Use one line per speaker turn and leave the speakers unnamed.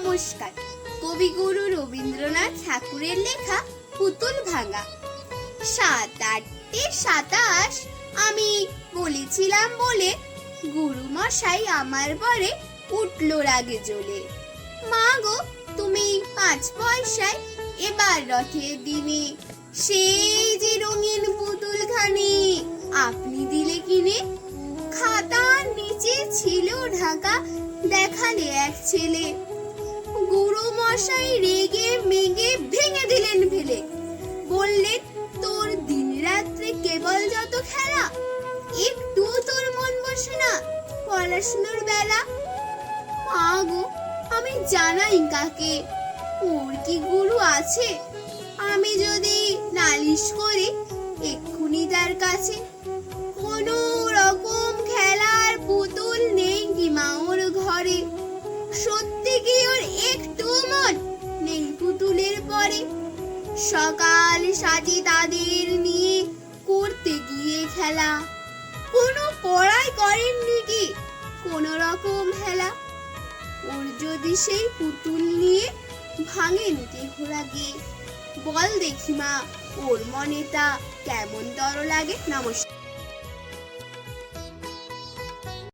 নমস্কার। কবিগুরু রবীন্দ্রনাথ ঠাকুরের লেখা পুতুল ভাঙা। ৭-৮-২৭ আমি বলেছিলাম বলে গুরু মশাই আমার পরে উঠলো রাগে জ্বলে। মা গো, তুমি ৫ পয়সায় এবার রথের দিনে সেই যে রঙিন পুতুলখানি আপনি দিলে কিনে। খাতার নিচে ছিল ঢাকা, দেখালে এক ছেলে। গুরু মশাই রেগে মেগে ভেঙে দিলেন ফেলে। বললেন, তোর দিন রাত্রে কেবল যত খেলা, একটু তোর মন বসে না পড়াশোনার বেলা। মা গো, আমি জানাই কাকে, ওর কি গুরু আছে? আমি যদি নালিশ করি এক্ষুনি তার কাছে। কোনো রকম খেলার পুতুল নেই কি মা ওর ঘরে? সত্যি কি ওর একটু মন নেই পুতুলের পরে? সকাল সাজি তাদের নিয়ে করতে গিয়ে খেলা, কোনো পড়াই করেননি কি কোন রকম হেলা? ওর যদি সেই পুতুল নিয়ে ভাঙেন কেহ রাগে, বল দেখি মা ওর মনেটা কেমন দর লাগে। নমস্কার।